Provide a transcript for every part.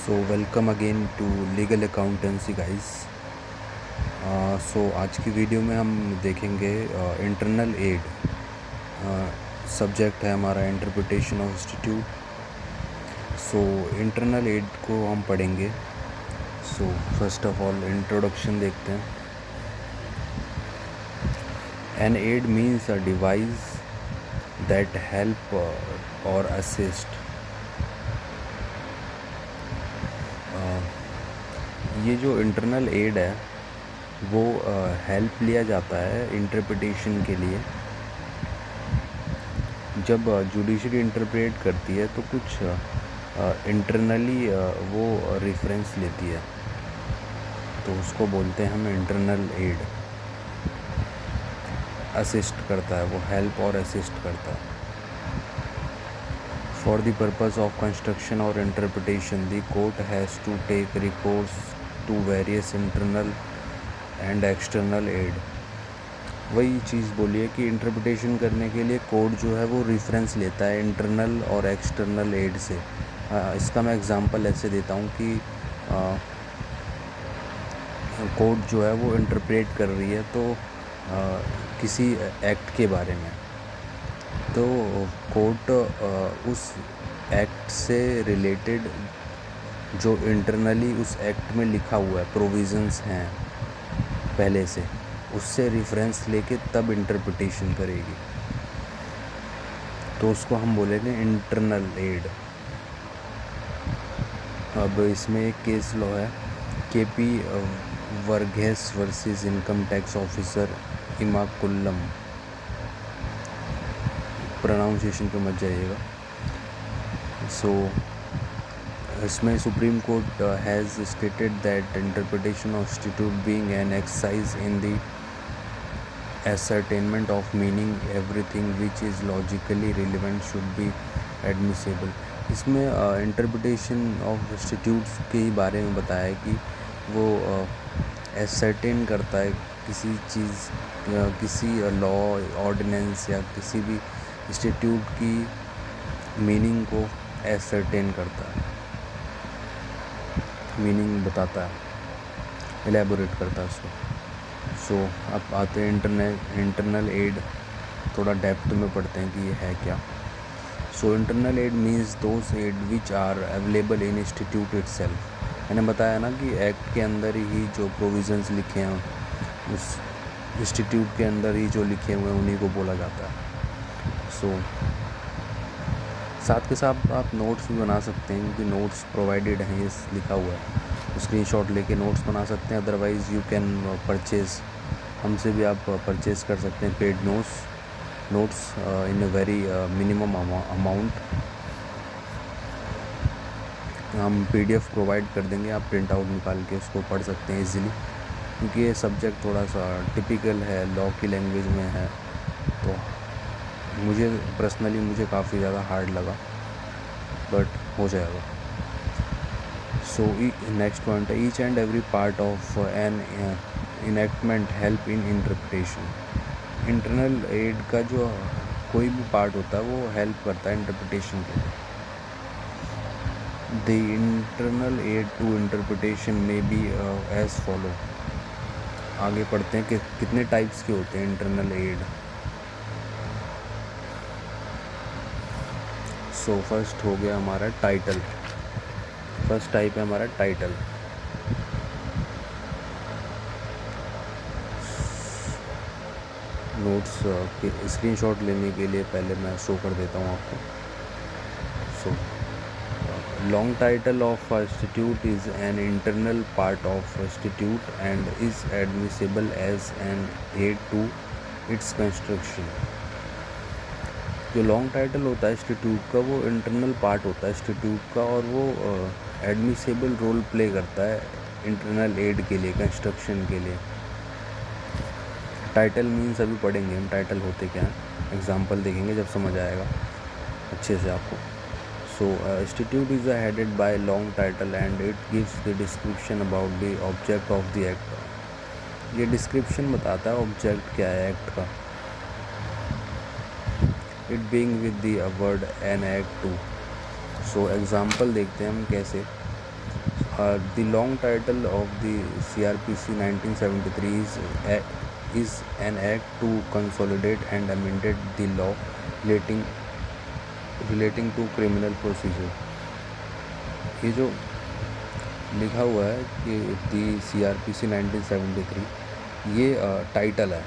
So welcome again to legal accountancy guys. आज की video में हम देखेंगे इंटरनल एड। सब्जेक्ट है हमारा interpretation of institute. Internal aid को हम पढ़ेंगे। फर्स्ट ऑफ ऑल इंट्रोडक्शन देखते हैं। An aid means a device that help or assist. ये जो इंटरनल एड है वो हेल्प लिया जाता है इंटरप्रिटेशन के लिए। जब जुडिशरी इंटरप्रेट करती है तो कुछ इंटरनली वो रेफरेंस लेती है, तो उसको बोलते हैं हम इंटरनल एड। असिस्ट करता है, वो हेल्प और असिस्ट करता है। For the purpose of construction और interpretation the court has to take recourse to various internal and external aid. वही चीज़ बोली है कि इंटरप्रिटेशन करने के लिए कोर्ट जो है वो रेफरेंस लेता है इंटरनल और एक्सटर्नल एड से। इसका मैं एग्जांपल ऐसे देता हूँ कि कोर्ट जो है वो इंटरप्रेट कर रही है तो किसी एक्ट के बारे में, तो कोर्ट उस एक्ट से रिलेटेड जो इंटरनली उस एक्ट में लिखा हुआ है, प्रोविज़न्स हैं पहले से, उससे रेफरेंस लेके तब इंटरप्रिटेशन करेगी, तो उसको हम बोलेंगे इंटरनल एड। अब इसमें एक केस लॉ है, KP Varghese versus income tax officer Ernakulam. Pronunciation पे मत जाइएगा। इसमें supreme court has stated that interpretation of statute being an exercise in the ascertainment of meaning everything which is logically relevant should be admissible। इसमें interpretation of institutes के ही बारे में बताया है कि वो एसर्टेन करता है किसी चीज़, किसी लॉ ऑर्डिनेंस या किसी भी इंस्टीट्यूट की मीनिंग को एसर्टेन करता है, मीनिंग बताता है, एलेबोरेट करता है उसको। अब आते हैं इंटरनल एड, थोड़ा डेप्थ में पढ़ते हैं कि ये है क्या। Internal aid means those aid which are available in institute itself. मैंने बताया ना कि एक्ट के अंदर ही जो प्रोविज़न्स लिखे हैं, उस इंस्टीट्यूट के अंदर ही जो लिखे हुए हैं उन्हीं को बोला जाता है। साथ के साथ आप नोट्स भी बना सकते हैं, क्योंकि नोट्स प्रोवाइडेड हैं, ये लिखा हुआ है, स्क्रीनशॉट लेके नोट्स बना सकते हैं। अदरवाइज़ यू कैन परचेज़, हमसे भी आप परचेज़ कर सकते हैं paid notes in a very minimum amount. हम पीडीएफ प्रोवाइड कर देंगे, आप प्रिंट आउट निकाल के उसको पढ़ सकते हैं इजीली, क्योंकि ये सब्जेक्ट थोड़ा सा टिपिकल है, लॉ की लैंग्वेज में है, तो मुझे पर्सनली काफ़ी ज़्यादा हार्ड लगा, बट हो जाएगा। नेक्स्ट पॉइंट है, each and every part of an enactment help in interpretation. Internal aid का जो कोई भी पार्ट होता है वो हेल्प करता है इंटरप्रिटेशन के लिए। The internal aid to interpretation में बी एज फॉलो। आगे पढ़ते हैं कि कितने टाइप्स के होते हैं इंटरनल एड। फर्स्ट हो गया हमारा टाइटल। फर्स्ट टाइप है हमारा टाइटल। नोट्स के स्क्रीनशॉट लेने के लिए पहले मैं शो कर देता हूँ आपको। Long title of institute is an internal part of institute and is admissible as an aid to its construction. जो लॉन्ग टाइटल होता है इंस्टीट्यूट का, वो इंटरनल पार्ट होता है इंस्टीट्यूट का, और वो एडमिसिबल रोल प्ले करता है इंटरनल एड के लिए, कंस्ट्रक्शन के लिए। टाइटल मीन्स अभी पढ़ेंगे हम टाइटल होते क्या हैं, एग्जांपल देखेंगे जब समझ आएगा अच्छे से आपको। Institute is headed by long title and it gives the description about the object of the act. ये डिस्क्रिप्शन बताता है ऑब्जेक्ट क्या है एक्ट का। It being with the word an act to. Example देखते हैं हम कैसे। The long title of the CRPC 1973 is an act to consolidate and amended the law relating to criminal procedure. ये जो लिखा हुआ है कि दी CRPC 1973 ये टाइटल है,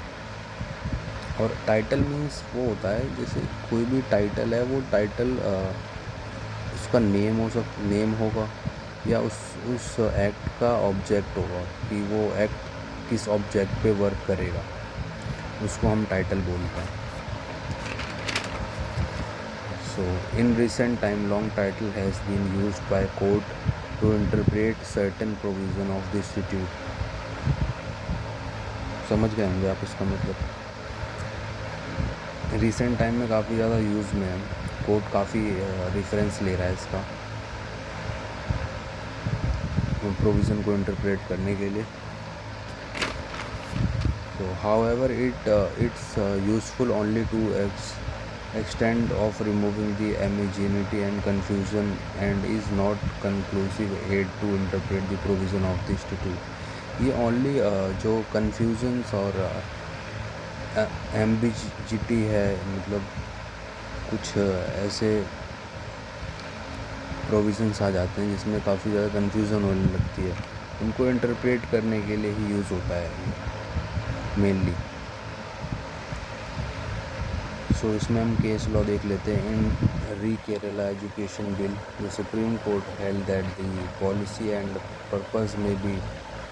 और टाइटल मीन्स वो होता है जैसे कोई भी टाइटल है, वो टाइटल उसका नेम होगा या उस एक्ट का ऑब्जेक्ट होगा कि वो एक्ट किस ऑब्जेक्ट पे वर्क करेगा, उसको हम टाइटल बोलते हैं. So in recent time, long title has been used by court to interpret certain provision of the statute. समझ गए होंगे आप इसका मतलब. रिसेंट टाइम में काफ़ी ज़्यादा यूज़ में है, कोर्ट काफ़ी रेफरेंस ले रहा है इसका प्रोविज़न को इंटरप्रेट करने के लिए. So however it's useful only to extent of removing the ambiguity and confusion and is not conclusive aid to interpret the provision of the statute. ये only जो confusions और ambiguity है, मतलब कुछ ऐसे प्रोविजंस आ जाते हैं जिसमें काफ़ी ज़्यादा कन्फ्यूज़न होने लगती है, उनको इंटरप्रेट करने के लिए ही यूज़ होता है मेनली. सो इसमें हम केस लॉ देख लेते हैं. इन री Kerala education bill, the supreme court held that the policy and purpose में B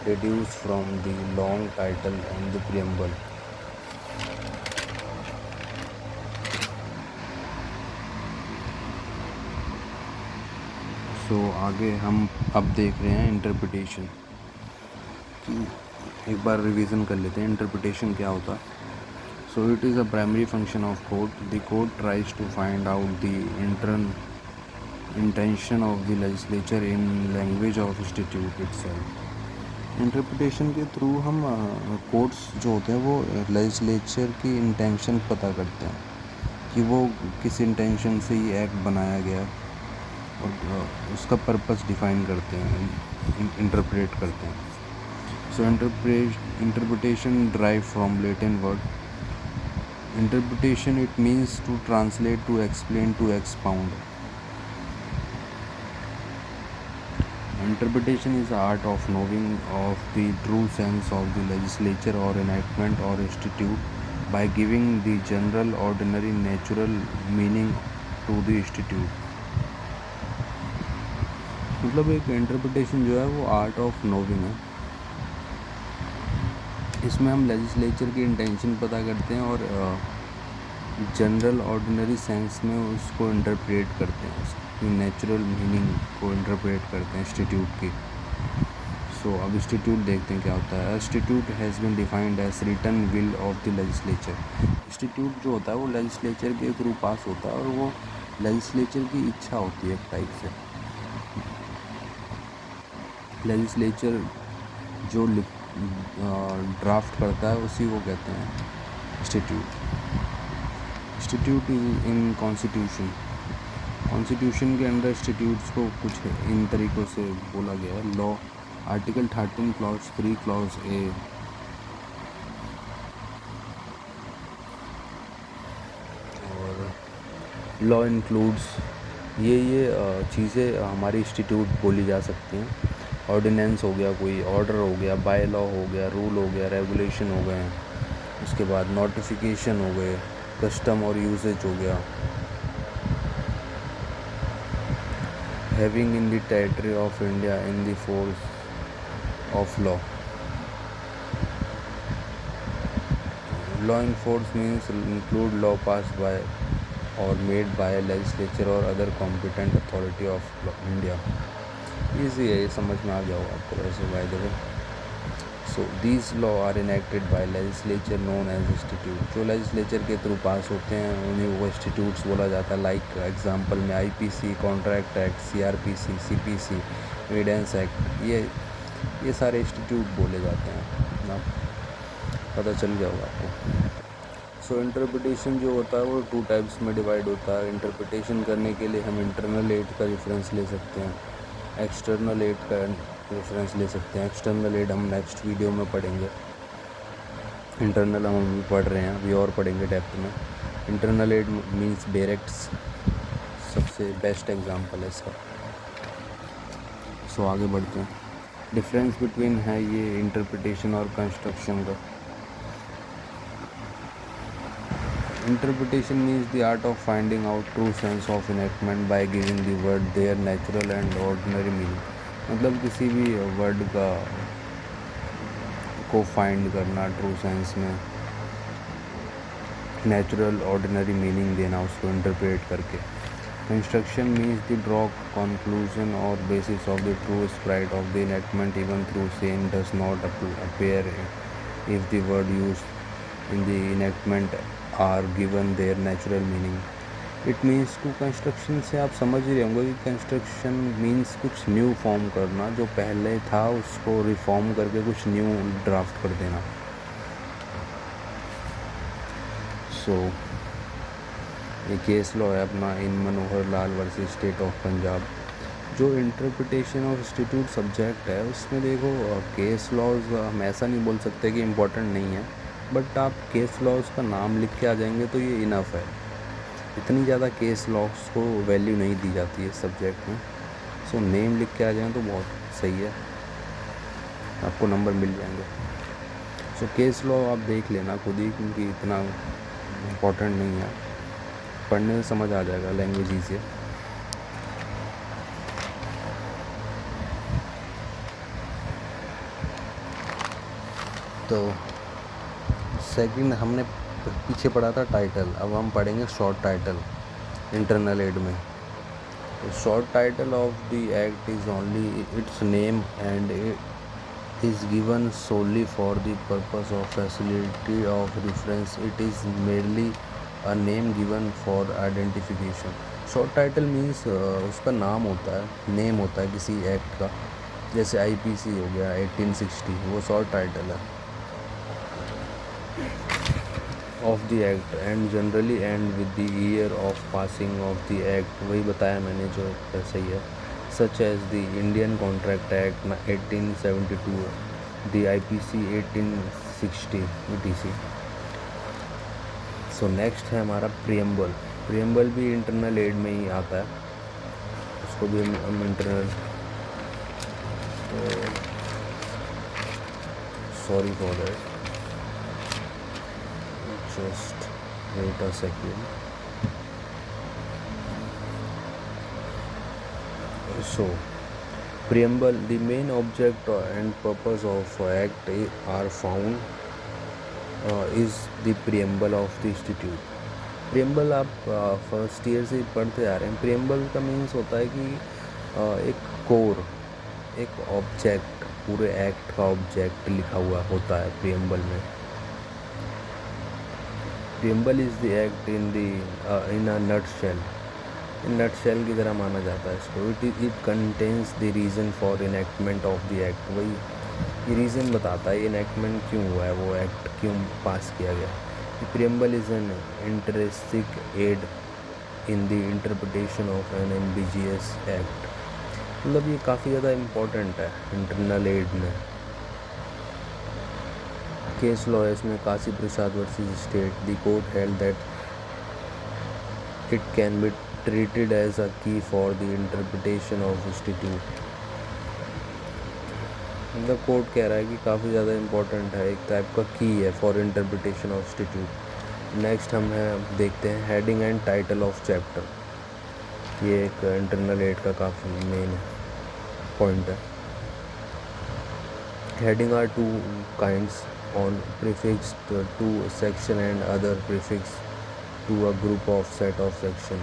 reduced from the long title and the preamble. So आगे हम अब देख रहे हैं इंटरप्रिटेशन की. एक बार रिवीजन कर लेते हैं इंटरप्रिटेशन क्या होता है. So it is a primary function of court. The court tries to find out the intention of the legislature in language of statute itself. Interpretation के थ्रू हम कोर्ट्स जो होते हैं वो लेजिस्लेचर की इंटेंशन पता करते हैं कि वो किस इंटेंशन से ये एक्ट बनाया गया और उसका पर्पस डिफाइन करते हैं, इंटरप्रेट करते हैं. So interpretation derive from Latin word. Interpretation it means to translate, to explain, to expound. Interpretation is the art of knowing of the true sense of the legislature or enactment or statute by giving the general, ordinary, natural meaning to the statute. मतलब एक interpretation जो है वो art of नोविंग है. इसमें हम legislature की intention पता करते हैं और जनरल ऑर्डिनरी सेंस में उसको इंटरप्रेट करते हैं, उसकी नेचुरल मीनिंग को इंटरप्रेट करते हैं स्टैट्यूट की. सो अब स्टैट्यूट देखते हैं क्या होता है. Statute has been defined as written will of the legislature. Statute जो होता है वो लेजिस्लेचर के थ्रू पास होता है और वो लेजिस्लेचर की इच्छा होती है एक टाइप से. लेजिस्लेचर जो ड्राफ्ट करता है उसी को कहते हैं statute. Statute in constitution. Constitution के अंदर स्टैट्यूट्स को कुछ इन तरीक़ों से बोला गया है. Law, article 13 clause 3 clause A. और लॉ इंक्लूड्स ये चीज़ें हमारी स्टैट्यूट बोली जा सकती हैं. ऑर्डिनेंस हो गया, कोई ऑर्डर हो गया, बाय लॉ हो गया, रूल हो गया, रेगुलेशन हो गए. उसके बाद नोटिफिकेशन हो गए, कस्टम और यूसेज हो गया. Having in the territory of India in the force of law. Law in force means include law pass by or made by legislature or other competent authority of India. Easy है, ये समझ में आ गया होगा आपको वैसे by the way. So these law are enacted by legislature known as institute. जो लेजिस्लेचर के थ्रू पास होते हैं उन्हें वो इंस्टीट्यूट्स बोला जाता है. लाइक एग्जांपल में IPC, contract act, CrPC, CPC, evidence act, ये सारे इंस्टीट्यूट बोले जाते हैं ना. पता चल गया होगा आपको. सो इंटरप्रिटेशन जो होता है वो 2 टाइप्स में डिवाइड होता है. इंटरप्रिटेशन करने के लिए हम इंटरनल एड का रेफरेंस ले सकते हैं. एक्सटर्नल एड का रेफरेंस ले सकते हैं। एक्सटर्नल एड हम नेक्स्ट वीडियो में पढ़ेंगे। इंटरनल हम अभी पढ़ रहे हैं, अभी और पढ़ेंगे डेप्थ में। इंटरनल एड मीन्स डायरेक्ट्स सबसे बेस्ट एग्जांपल है इसका। सो आगे बढ़ते हैं। डिफरेंस बिटवीन है ये इंटरप्रिटेशन और कंस्ट्रक्शन का। Interpretation means the art of finding out true sense of enactment by giving the word their natural and ordinary meaning। मतलब किसी भी वर्ड का को फाइंड करना, ट्रू सेंस में नेचुरल ऑर्डिनरी मीनिंग देना उसको इंटरप्रेट करके। Construction means the draw conclusion और basis of the true spirit of the enactment even through same does not appear if the word used in the enactment are given their natural meaning. It means to construction से आप समझ ही रहे होंगे कि construction means कुछ new form करना, जो पहले था उसको रिफॉर्म करके कुछ न्यू ड्राफ्ट कर देना। सो ये केस लॉ है अपना इन Manohar Lal versus state of Punjab. जो इंटरप्रिटेशन ऑफ इंस्टीट्यूट सब्जेक्ट है उसमें देखो केस लॉज हम ऐसा नहीं बोल सकते कि इम्पोर्टेंट नहीं है, बट आप केस लॉज का नाम लिख के आ जाएंगे तो ये इनफ है। इतनी ज़्यादा केस लॉज को वैल्यू नहीं दी जाती है सब्जेक्ट में। सो नेम लिख के आ जाएं तो बहुत सही है, आपको नंबर मिल जाएंगे। सो केस लॉ आप देख लेना खुद ही, क्योंकि इतना इम्पोर्टेंट नहीं है, पढ़ने से समझ आ जाएगा, लैंग्वेज ईजी है। तो सेकंड हमने पीछे पढ़ा था टाइटल, अब हम पढ़ेंगे शॉर्ट टाइटल इंटरनल एड में। तो short title of the act is only its name and it is given solely for the purpose of facility of reference. It is merely a name given for identification. Short title means उसका नाम होता है, name होता है किसी act का, जैसे IPC हो गया 1860, वो शॉर्ट टाइटल है of the act and generally and with the year of passing of the act. वही बताया मैंने जो सही है। Such as the Indian contract act 1872, the IPC 1860 etc। So next है हमारा प्रियम्बल। प्रियम्बल भी इंटरनल एड में ही आता है, उसको भी हम internal, sorry for that, just wait a second। So preamble, the main object and purpose of act are found is the preamble of the institute। preamble आप फर्स्ट ईयर से पढ़ते आ रहे हैं। preamble का मीन्स होता है कि एक कोर, एक ऑब्जेक्ट, पूरे एक्ट का ऑब्जेक्ट लिखा हुआ होता है preamble में। preamble is the act in a nutshell, in nutshell की तरह माना जाता है इसको। it contains the reason for enactment of the act। वही ये रीज़न बताता है enactment क्यों हुआ है, वो एक्ट क्यों पास किया गया। the preamble is an intrinsic aid in the interpretation of an ambiguous act। मतलब ये काफ़ी ज़्यादा इम्पोर्टेंट है इंटरनल एड में। केस लॉ है इसमें, Kashi Prasad versus state. The court held that it can be treated as a key for the interpretation of statute. मतलब court कह रहा है कि काफ़ी ज़्यादा इम्पोर्टेंट है, एक टाइप का की है for interpretation of institute. Next हम है देखते हैं heading and title of chapter. ये एक इंटरनल एड का काफ़ी मेन पॉइंट है। Heading are two kinds, on prefix to section and other prefix to a group of set of section।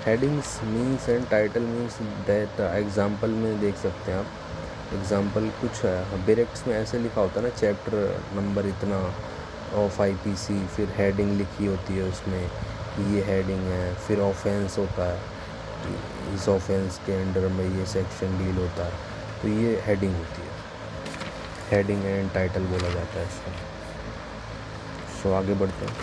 headings means and title means that example में देख सकते हैं आप। एग्जाम्पल कुछ है डायरेक्ट्स में ऐसे लिखा होता है ना, चैप्टर नंबर इतना ऑफ आईपीसी, फिर हेडिंग लिखी होती है उसमें कि ये हेडिंग है, फिर ऑफेंस होता है, इस ऑफेंस के अंडर में ये सेक्शन डील होता है, तो ये हेडिंग होती है। हेडिंग एंड टाइटल बोला जाता है इसको। सो आगे बढ़ते हैं।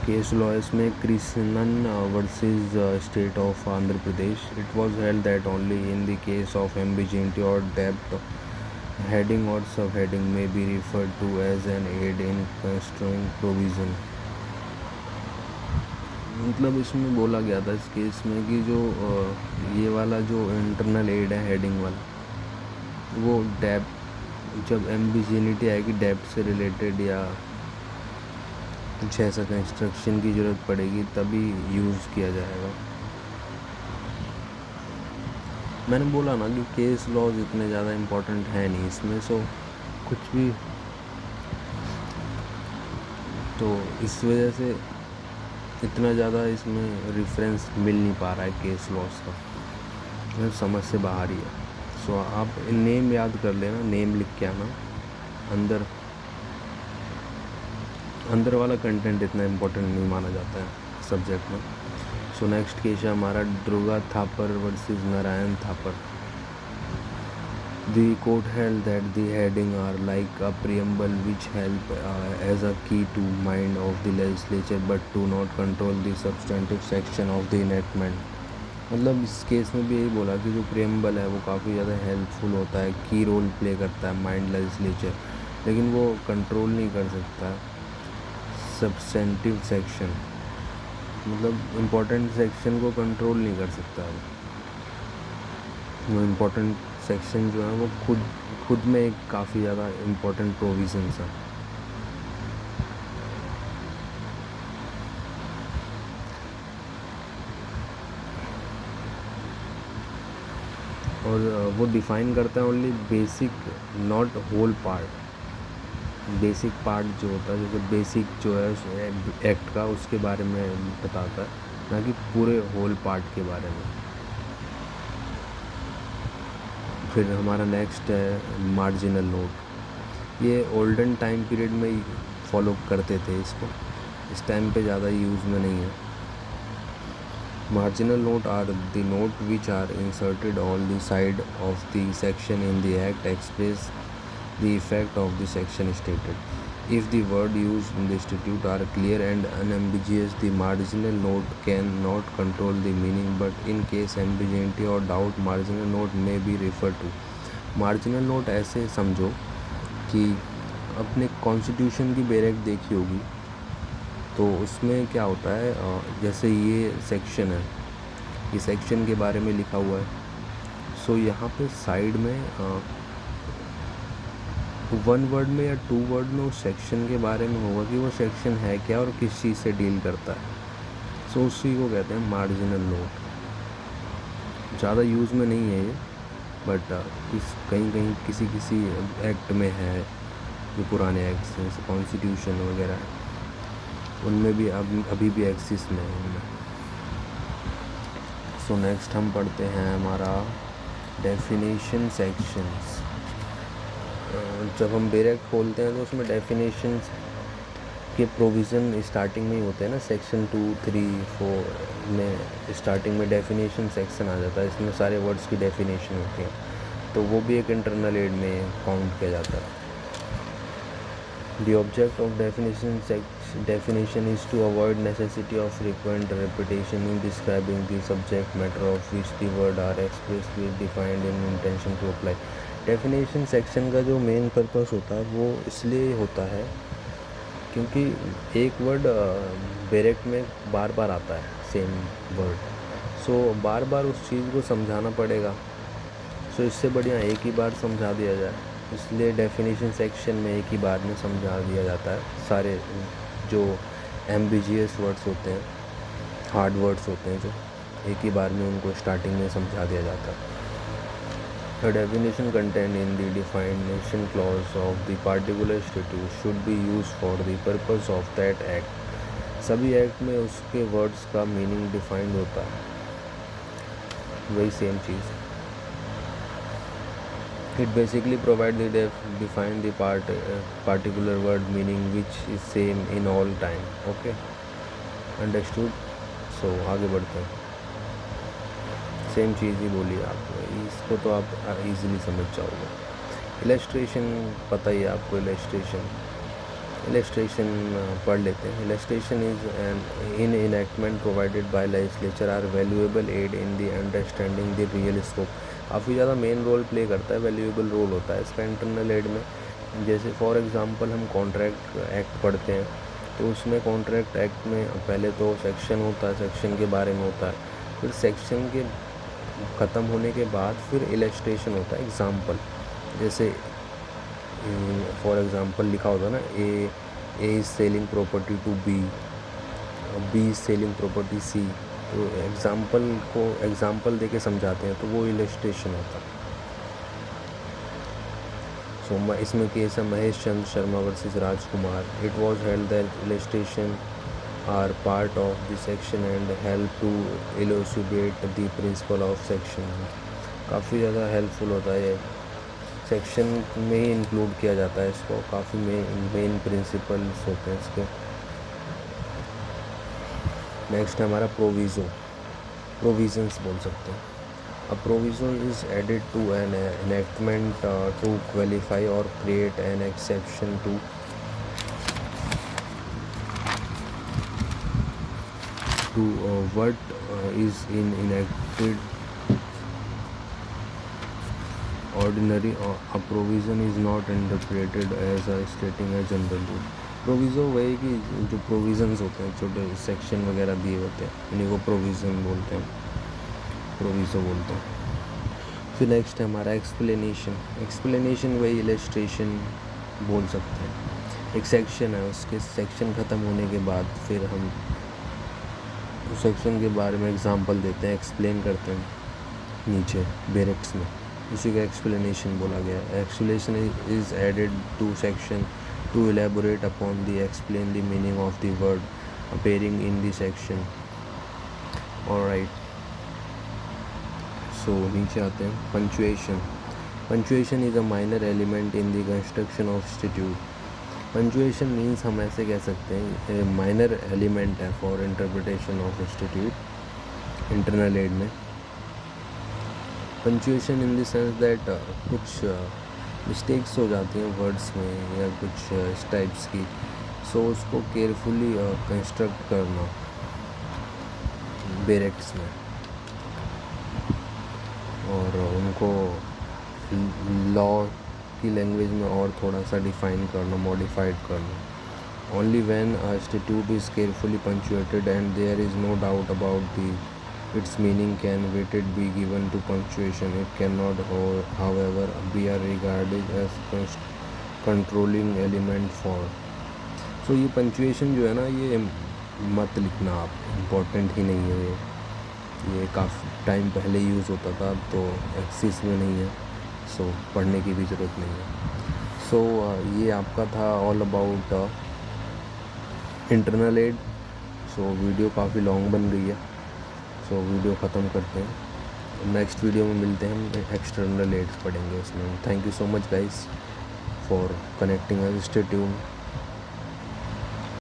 केस लॉ इसमें Krishnan versus state of Andhra Pradesh. It was held that only in the case of ambiguity or डेब्ट heading or sub heading may be referred to as an aid in constructing provision. मतलब इसमें बोला गया था इस केस में कि जो ये वाला जो इंटरनल एड है हेडिंग वाला, वो डेब्ट जब एम्बिग्यूटी आएगी डेब्ट से रिलेटेड या कुछ ऐसा कंस्ट्रक्शन की ज़रूरत पड़ेगी तभी यूज़ किया जाएगा. मैंने बोला ना कि केस लॉज इतने ज़्यादा इम्पोर्टेंट है नहीं इसमें, सो कुछ भी, तो इस वजह से इतना ज़्यादा इसमें रेफरेंस मिल नहीं पा रहा है केस लॉज का, मतलब समझ से बाहर ही है. सो आप नेम याद कर लेना, नेम लिख के आना. अंदर वाला कंटेंट इतना इम्पोर्टेंट नहीं माना जाता है सब्जेक्ट में. सो नेक्स्ट केस है हमारा Durga Thapar versus Narayan Thapar. The court held that the heading are like a preamble which help as a key to mind of the legislature but do not control the substantive section of the enactment. मतलब इस case में भी यही बोला कि जो preamble है वो काफ़ी ज़्यादा हेल्पफुल होता है, की रोल प्ले करता है माइंड लेजिस्लेचर, लेकिन वो कंट्रोल नहीं कर सकता सब्सटेंटिव सेक्शन, मतलब इम्पोर्टेंट सेक्शन को कंट्रोल नहीं कर सकता है. वो इम्पोर्टेंट सेक्शन जो है वो खुद में एक काफ़ी ज़्यादा इम्पोर्टेंट प्रोविज़न्स हैं. और वो डिफ़ाइन करता है only basic, not whole part. Basic part जो होता है, जैसे बेसिक जो है एक्ट का, उसके बारे में बताता है, ना कि पूरे होल पार्ट के बारे में. फिर हमारा नेक्स्ट है मार्जिनल नोट. ये ओल्डन टाइम पीरियड में ही फॉलो करते थे इसको, इस टाइम पे ज़्यादा यूज़ में नहीं है. Marginal note are the note which are inserted on the side of the section in the act express the effect of the section stated. If the word used in the statute are clear and unambiguous, the marginal note can not control the meaning, but in case ambiguity or doubt, marginal note may be referred to. Marginal note ऐसे समझो कि अपने constitution की barrack देखी होगी, तो उसमें क्या होता है, जैसे ये सेक्शन है, ये सेक्शन के बारे में लिखा हुआ है. सो यहाँ पे साइड में वन वर्ड में या टू वर्ड में उस सेक्शन के बारे में होगा कि वो सेक्शन है क्या और किस चीज़ से डील करता है. सो उसी को कहते हैं मार्जिनल नोट. ज़्यादा यूज़ में नहीं है ये, बट कहीं किसी एक्ट में है, जो पुराने एक्ट्स हैं जैसे कॉन्स्टिट्यूशन वगैरह, उनमें भी अभी भी एक्सिस में है उनमें. सो नेक्स्ट हम पढ़ते हैं हमारा डेफिनेशन सेक्शंस. जब हम बैरक खोलते हैं तो उसमें डेफिनेशंस के प्रोविज़न स्टार्टिंग में ही होते हैं ना. सेक्शन 2, 3, 4 में स्टार्टिंग में डेफिनेशन सेक्शन आ जाता है, इसमें सारे वर्ड्स की डेफिनेशन होती है, तो वो भी एक इंटरनल एड में काउंट किया जाता है. The object of definition is to avoid necessity of frequent repetition in describing the subject matter of which the word are expressly defined in intention to apply. Definition section का जो main purpose होता है वो इसलिए होता है क्योंकि एक वर्ड बैरक में बार बार आता है, सेम वर्ड. सो बार बार उस चीज़ को समझाना पड़ेगा. सो इससे बढ़िया एक ही बार समझा दिया जाए, इसलिए डेफिनेशन सेक्शन में एक ही बार में समझा दिया जाता है. सारे जो एम्बिगियस वर्ड्स होते हैं, हार्ड वर्ड्स होते हैं, जो एक ही बार में उनको स्टार्टिंग में समझा दिया जाता है. The definition contained in the definition clause of the particular statute should be used for the purpose of that act. सभी एक्ट में उसके वर्ड्स का मीनिंग डिफाइंड होता है, वही same cheese. It basically provides the define the particular word meaning which is same in all time. Okay, understood? So आगे बढ़ते हैं. सेम चीज़ ही बोली आपको, इसको तो आप इजीली समझ जाओगे. इलस्ट्रेशन पता ही है आपको. इलस्ट्रेशन पढ़ लेते हैं। Illustration is an in enactment provided by legislature are valuable aid in the understanding the real scope. काफ़ी ज़्यादा मेन रोल प्ले करता है, वैल्यूएबल रोल होता है इसका इंटरनल एड में। जैसे फॉर एग्जांपल हम कॉन्ट्रैक्ट एक्ट पढ़ते हैं, तो उसमें कॉन्ट्रैक्ट एक्ट में पहले तो सेक्शन होता है, सेक्शन के बारे में होता है, फिर सेक्शन के ख़त्म होने के बाद फिर इलस्ट्रेशन होता है। एग्ज़ाम्पल जैसे फॉर एग्ज़ाम्पल लिखा होता है ना, A is selling property to B, B is selling property C, तो एग्ज़ाम्पल देके समझाते हैं, तो वो इलस्ट्रेशन होता है। सो इसमें केस है Mahesh Chandra Sharma versus Rajkumar. It was held that illustration are part of the section and help to elucidate the principle of section. काफ़ी ज़्यादा हेल्पफुल होता है ये, सेक्शन में ही इंक्लूड किया जाता है इसको, काफ़ी मेन प्रिंसिपल्स होते हैं इसके। नेक्स्ट है हमारा प्रोविज़न्स बोल सकते हैं। A provision is added to an enactment to qualify और create an exception to what is in enacted ordinary. A provision is not interpreted as a stating a general rule. Proviso वही कि जो provisions होते हैं, छोटे section वगैरह दिए होते हैं, उन्हीं को प्रोविज़न बोलते हैं, प्रोविज़ो बोलते हैं। फिर नेक्स्ट है हमारा एक्सप्लेनेशन वही इलस्ट्रेशन बोल सकते हैं। एक सेक्शन है, उसके सेक्शन ख़त्म होने के बाद फिर हम उस सेक्शन के बारे में एग्जांपल देते हैं, एक्सप्लेन करते हैं नीचे बैरेक्स में, उसी का एक्सप्लेनेशन बोला गया है। Explanation is added to section to elaborate upon the explain the meaning of the word appearing in the section. Alright, so नीचे आते हैं punctuation is a minor element in the construction of statute. Punctuation means हम ऐसे कह सकते हैं minor element है for interpretation of institute internal aid में। Punctuation in the sense that कुछ मिस्टेक्स हो जाती हैं वर्ड्स में या कुछ इस टाइप्स की, सो उसको केयरफुली कंस्ट्रक्ट करना बैरेक्स में, और उनको लॉ की लैंग्वेज में और थोड़ा सा डिफाइन करना, मॉडिफाइड करना। Only when a institute is carefully punctuated and there is no doubt about its meaning can weighted be given to punctuation. It cannot however be regarded as controlling element for. So ये punctuation जो है ना, ये मत लिखना आप, important ही नहीं है ये काफ़ी टाइम पहले यूज़ होता था, अब तो एक्सिस में नहीं है, सो पढ़ने की भी ज़रूरत नहीं है। सो ये आपका था all about internal aid. So video काफ़ी लॉन्ग बन गई है, सो वीडियो ख़त्म करते हैं। नेक्स्ट वीडियो में मिलते हैं, हम एक्सटर्नल एड्स पढ़ेंगे उसमें। Thank you so much guys for connecting us, stay tuned.